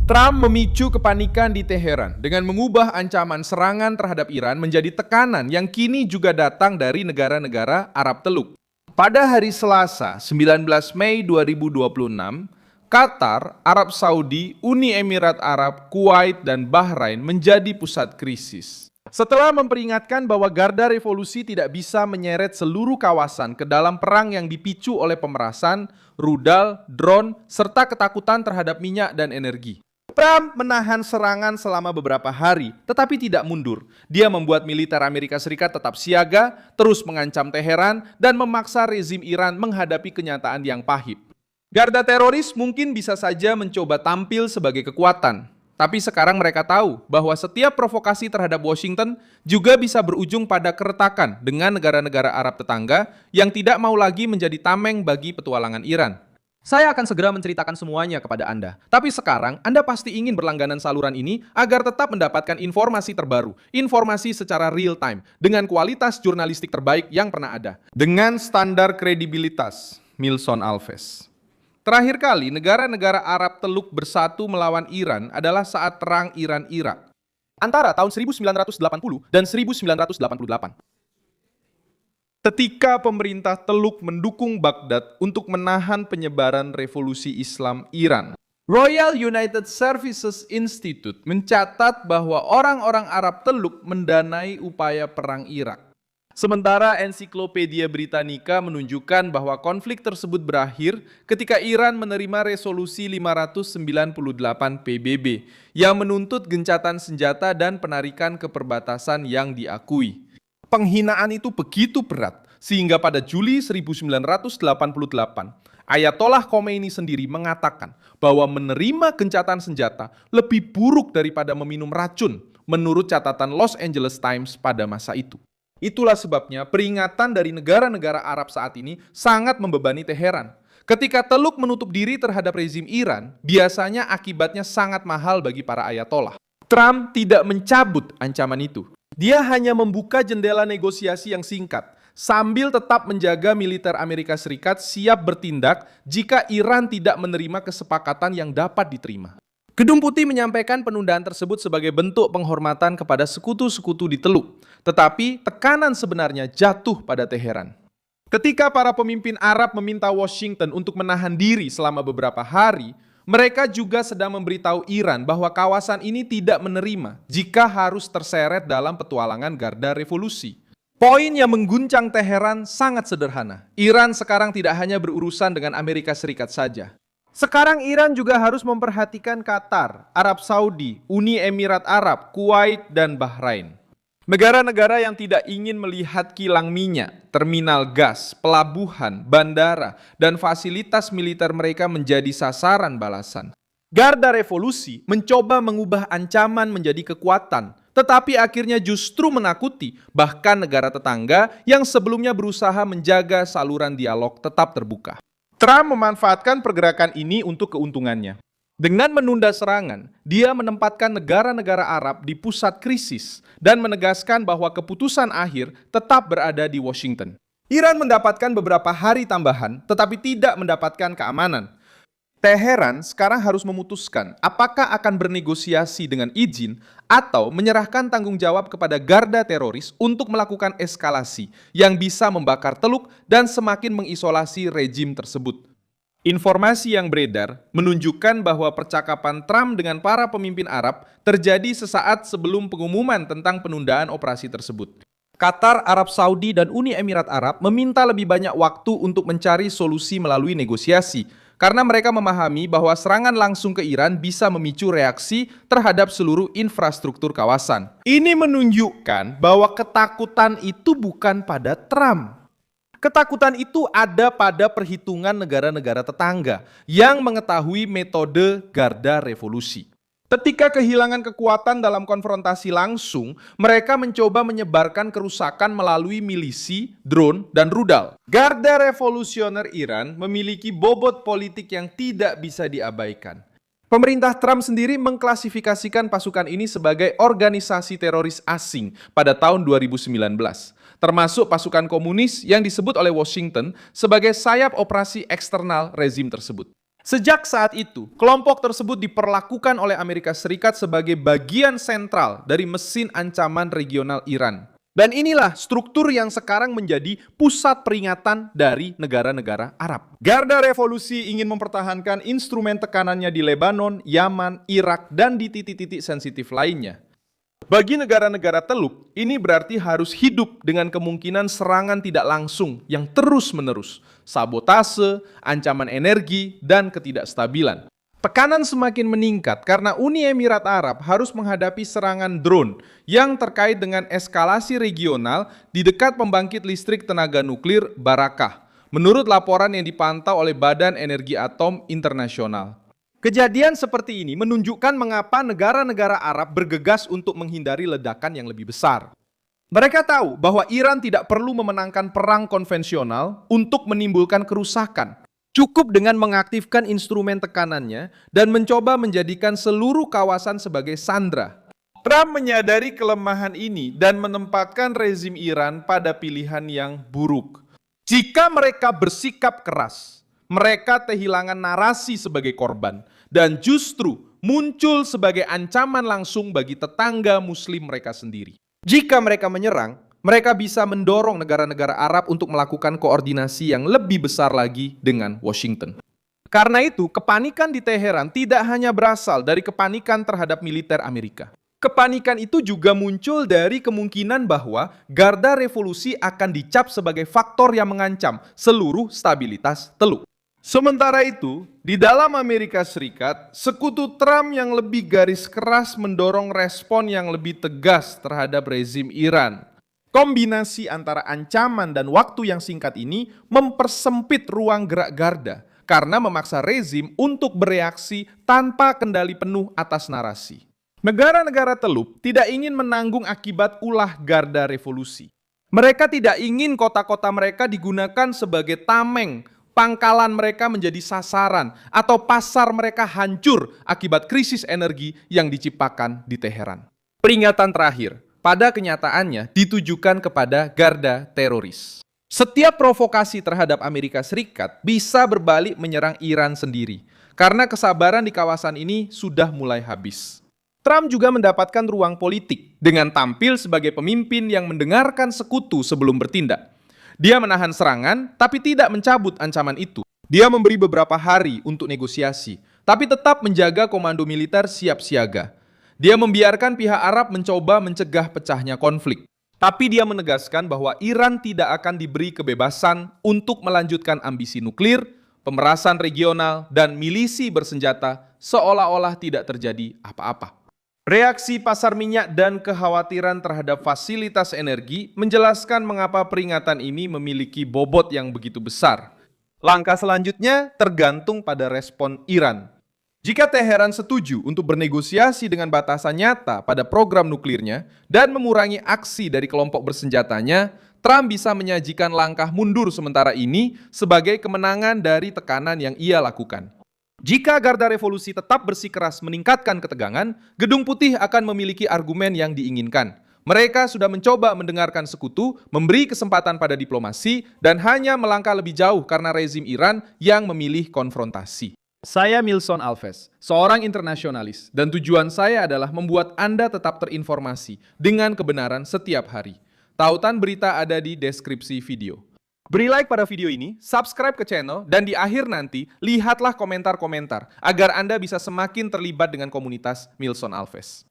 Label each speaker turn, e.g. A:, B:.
A: Trump memicu kepanikan di Teheran dengan mengubah ancaman serangan terhadap Iran menjadi tekanan yang kini juga datang dari negara-negara Arab Teluk. Pada hari Selasa, 19 Mei 2026, Qatar, Arab Saudi, Uni Emirat Arab, Kuwait, dan Bahrain menjadi pusat krisis. Setelah memperingatkan bahwa garda revolusi tidak bisa menyeret seluruh kawasan ke dalam perang yang dipicu oleh pemerasan, rudal, drone, serta ketakutan terhadap minyak dan energi. Trump menahan serangan selama beberapa hari, tetapi tidak mundur. Dia membuat militer Amerika Serikat tetap siaga, terus mengancam Teheran, dan memaksa rezim Iran menghadapi kenyataan yang pahit. Garda teroris mungkin bisa saja mencoba tampil sebagai kekuatan, tapi sekarang mereka tahu bahwa setiap provokasi terhadap Washington juga bisa berujung pada keretakan dengan negara-negara Arab tetangga yang tidak mau lagi menjadi tameng bagi petualangan Iran. Saya akan segera menceritakan semuanya kepada Anda. Tapi sekarang, Anda pasti ingin berlangganan saluran ini agar tetap mendapatkan informasi terbaru, informasi secara real time, dengan kualitas jurnalistik terbaik yang pernah ada. Dengan standar kredibilitas, Milson Alves. Terakhir kali, negara-negara Arab Teluk bersatu melawan Iran adalah saat Perang Iran-Irak. Antara tahun 1980 dan 1988. Ketika pemerintah Teluk mendukung Baghdad untuk menahan penyebaran revolusi Islam Iran. Royal United Services Institute mencatat bahwa orang-orang Arab Teluk mendanai upaya perang Irak. Sementara Ensiklopedia Britannica menunjukkan bahwa konflik tersebut berakhir ketika Iran menerima resolusi 598 PBB yang menuntut gencatan senjata dan penarikan ke perbatasan yang diakui. Penghinaan itu begitu berat, sehingga pada Juli 1988, Ayatollah Khomeini sendiri mengatakan bahwa menerima gencatan senjata lebih buruk daripada meminum racun, menurut catatan Los Angeles Times pada masa itu. Itulah sebabnya peringatan dari negara-negara Arab saat ini sangat membebani Teheran. Ketika Teluk menutup diri terhadap rezim Iran, biasanya akibatnya sangat mahal bagi para Ayatollah. Trump tidak mencabut ancaman itu. Dia hanya membuka jendela negosiasi yang singkat, sambil tetap menjaga militer Amerika Serikat siap bertindak jika Iran tidak menerima kesepakatan yang dapat diterima. Gedung Putih menyampaikan penundaan tersebut sebagai bentuk penghormatan kepada sekutu-sekutu di Teluk, tetapi tekanan sebenarnya jatuh pada Teheran. Ketika para pemimpin Arab meminta Washington untuk menahan diri selama beberapa hari, mereka juga sedang memberitahu Iran bahwa kawasan ini tidak menerima jika harus terseret dalam petualangan garda revolusi. Poin yang mengguncang Teheran sangat sederhana. Iran sekarang tidak hanya berurusan dengan Amerika Serikat saja. Sekarang Iran juga harus memperhatikan Qatar, Arab Saudi, Uni Emirat Arab, Kuwait, dan Bahrain. Negara-negara yang tidak ingin melihat kilang minyak, terminal gas, pelabuhan, bandara, dan fasilitas militer mereka menjadi sasaran balasan. Garda revolusi mencoba mengubah ancaman menjadi kekuatan, tetapi akhirnya justru menakuti bahkan negara tetangga yang sebelumnya berusaha menjaga saluran dialog tetap terbuka. Trump memanfaatkan pergerakan ini untuk keuntungannya. Dengan menunda serangan, dia menempatkan negara-negara Arab di pusat krisis dan menegaskan bahwa keputusan akhir tetap berada di Washington. Iran mendapatkan beberapa hari tambahan, tetapi tidak mendapatkan keamanan. Teheran sekarang harus memutuskan apakah akan bernegosiasi dengan izin atau menyerahkan tanggung jawab kepada garda teroris untuk melakukan eskalasi yang bisa membakar Teluk dan semakin mengisolasi rejim tersebut. Informasi yang beredar menunjukkan bahwa percakapan Trump dengan para pemimpin Arab terjadi sesaat sebelum pengumuman tentang penundaan operasi tersebut. Qatar, Arab Saudi, dan Uni Emirat Arab meminta lebih banyak waktu untuk mencari solusi melalui negosiasi, karena mereka memahami bahwa serangan langsung ke Iran bisa memicu reaksi terhadap seluruh infrastruktur kawasan. Ini menunjukkan bahwa ketakutan itu bukan pada Trump. Ketakutan itu ada pada perhitungan negara-negara tetangga yang mengetahui metode garda revolusi. Ketika kehilangan kekuatan dalam konfrontasi langsung, mereka mencoba menyebarkan kerusakan melalui milisi, drone, dan rudal. Garda Revolusioner Iran memiliki bobot politik yang tidak bisa diabaikan. Pemerintah Trump sendiri mengklasifikasikan pasukan ini sebagai organisasi teroris asing pada tahun 2019, termasuk pasukan komunis yang disebut oleh Washington sebagai sayap operasi eksternal rezim tersebut. Sejak saat itu, kelompok tersebut diperlakukan oleh Amerika Serikat sebagai bagian sentral dari mesin ancaman regional Iran. Dan inilah struktur yang sekarang menjadi pusat peringatan dari negara-negara Arab. Garda Revolusi ingin mempertahankan instrumen tekanannya di Lebanon, Yaman, Irak, dan di titik-titik sensitif lainnya. Bagi negara-negara Teluk, ini berarti harus hidup dengan kemungkinan serangan tidak langsung yang terus-menerus, sabotase, ancaman energi, dan ketidakstabilan. Tekanan semakin meningkat karena Uni Emirat Arab harus menghadapi serangan drone yang terkait dengan eskalasi regional di dekat pembangkit listrik tenaga nuklir Barakah, menurut laporan yang dipantau oleh Badan Energi Atom Internasional. Kejadian seperti ini menunjukkan mengapa negara-negara Arab bergegas untuk menghindari ledakan yang lebih besar. Mereka tahu bahwa Iran tidak perlu memenangkan perang konvensional untuk menimbulkan kerusakan. Cukup dengan mengaktifkan instrumen tekanannya dan mencoba menjadikan seluruh kawasan sebagai sandera. Trump menyadari kelemahan ini dan menempatkan rezim Iran pada pilihan yang buruk. Jika mereka bersikap keras, mereka kehilangan narasi sebagai korban dan justru muncul sebagai ancaman langsung bagi tetangga Muslim mereka sendiri. Jika mereka menyerang, mereka bisa mendorong negara-negara Arab untuk melakukan koordinasi yang lebih besar lagi dengan Washington. Karena itu, kepanikan di Teheran tidak hanya berasal dari kepanikan terhadap militer Amerika. Kepanikan itu juga muncul dari kemungkinan bahwa Garda Revolusi akan dicap sebagai faktor yang mengancam seluruh stabilitas Teluk. Sementara itu, di dalam Amerika Serikat, sekutu Trump yang lebih garis keras mendorong respon yang lebih tegas terhadap rezim Iran. Kombinasi antara ancaman dan waktu yang singkat ini mempersempit ruang gerak Garda karena memaksa rezim untuk bereaksi tanpa kendali penuh atas narasi. Negara-negara Teluk tidak ingin menanggung akibat ulah Garda Revolusi. Mereka tidak ingin kota-kota mereka digunakan sebagai tameng, pangkalan mereka menjadi sasaran, atau pasar mereka hancur akibat krisis energi yang diciptakan di Teheran. Peringatan terakhir, pada kenyataannya ditujukan kepada garda teroris. Setiap provokasi terhadap Amerika Serikat bisa berbalik menyerang Iran sendiri, karena kesabaran di kawasan ini sudah mulai habis. Trump juga mendapatkan ruang politik dengan tampil sebagai pemimpin yang mendengarkan sekutu sebelum bertindak. Dia menahan serangan, tapi tidak mencabut ancaman itu. Dia memberi beberapa hari untuk negosiasi, tapi tetap menjaga komando militer siap siaga. Dia membiarkan pihak Arab mencoba mencegah pecahnya konflik. Tapi dia menegaskan bahwa Iran tidak akan diberi kebebasan untuk melanjutkan ambisi nuklir, pemerasan regional, dan milisi bersenjata seolah-olah tidak terjadi apa-apa. Reaksi pasar minyak dan kekhawatiran terhadap fasilitas energi menjelaskan mengapa peringatan ini memiliki bobot yang begitu besar. Langkah selanjutnya tergantung pada respon Iran. Jika Teheran setuju untuk bernegosiasi dengan batasan nyata pada program nuklirnya dan mengurangi aksi dari kelompok bersenjatanya, Trump bisa menyajikan langkah mundur sementara ini sebagai kemenangan dari tekanan yang ia lakukan. Jika Garda Revolusi tetap bersikeras meningkatkan ketegangan, Gedung Putih akan memiliki argumen yang diinginkan. Mereka sudah mencoba mendengarkan sekutu, memberi kesempatan pada diplomasi, dan hanya melangkah lebih jauh karena rezim Iran yang memilih konfrontasi. Saya Milson Alves, seorang internasionalis, dan tujuan saya adalah membuat Anda tetap terinformasi dengan kebenaran setiap hari. Tautan berita ada di deskripsi video. Beri like pada video ini, subscribe ke channel, dan di akhir nanti, lihatlah komentar-komentar agar Anda bisa semakin terlibat dengan komunitas Milson Alves.